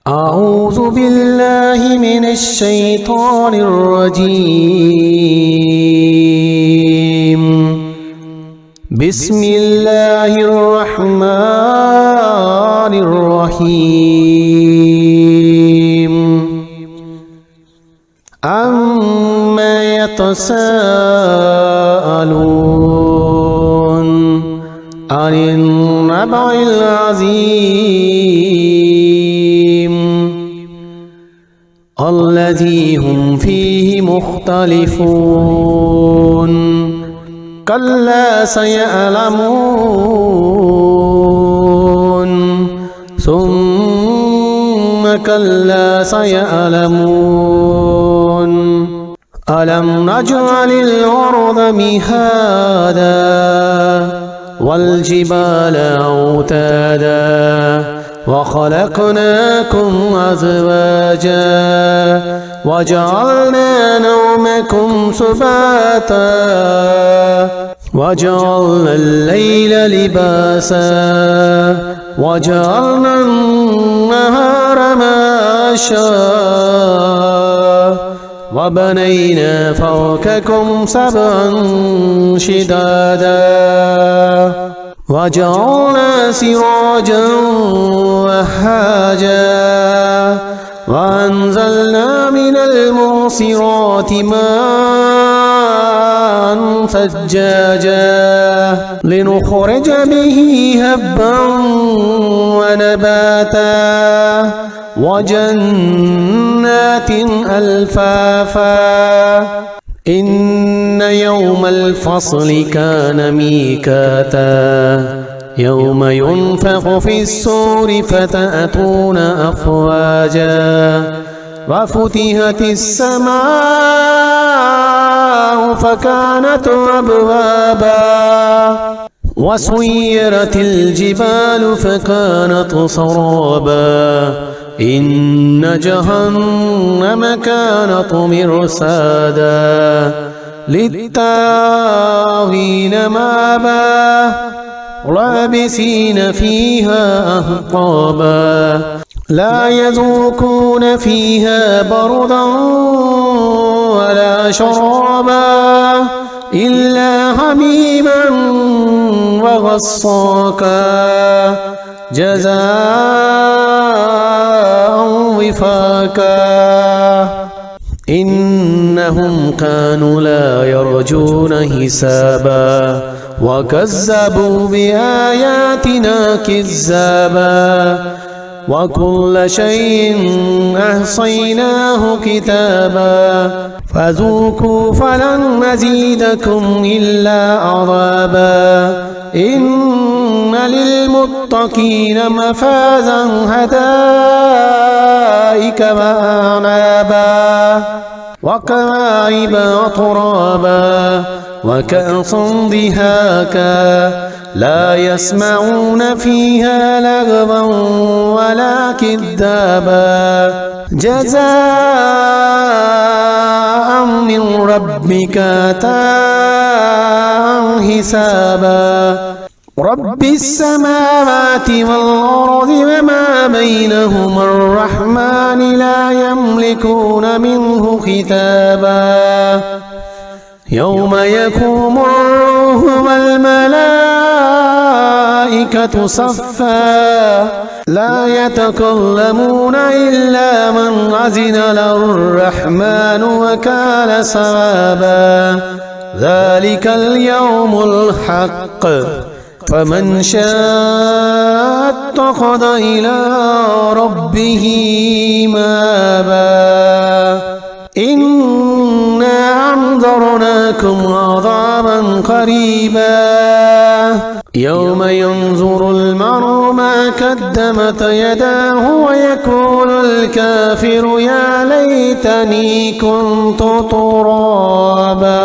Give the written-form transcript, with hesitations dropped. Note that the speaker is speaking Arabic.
أعوذ بالله من الشيطان الرجيم. بسم الله الرحمن الرحيم. عما يتساءلون عن النبأ العظيم الذي هم فيه مختلفون. كلا سيعلمون ثم كلا سيعلمون. ألم نجعل الأرض مهادا والجبال أوتادا وخلقناكم أزواجا وجعلنا نومكم سباتا وجعلنا الليل لباسا وجعلنا النهار معاشا وبنينا فوقكم سبعا شدادا وجعلنا سراجا وهاجا وأنزلنا من المعصرات ماء ثجاجا لنخرج به هبا ونباتا وجنات ألفافا. إن يوم الفصل كان ميقاتا يوم ينفخ في الصور فتأتون أفواجا وفتحت السماء فكانت أبوابا وسيرت الجبال فكانت سرابا. إن جهنم كانت مرصادا للطاغين مآبا لابسين فيها أحقابا لا يذوقون فيها بردا ولا شرابا إلا حميما وغساقا جزاء وفاقا. إنهم كانوا لا يرجون حسابا وكذبوا بآياتنا كذابا وكل شيء أحصيناه كتابا فذوقوا فلن نزيدكم إلا عذابا. إن للمتقين مفازا حدائق وأعنابا وكواعب أترابا وكأسا دهاقا لا يسمعون فيها لغوا ولا كذابا جزاء من ربك عطاء حسابا. رب السماوات والأرض وما بينهما الرحمن لا يملكون منه خطابا. يوم يقوم الروح والملائكة صفا لا يتكلمون إلا من أذن له الرحمن وقال صوابا. ذلك اليوم الحق فمن شاء اتخذ إلى ربه مآبا. إنا أنذرناكم عذابا قريبا يوم ينظر المرء ما قدمت يداه ويقول الكافر يا ليتني كنت ترابا.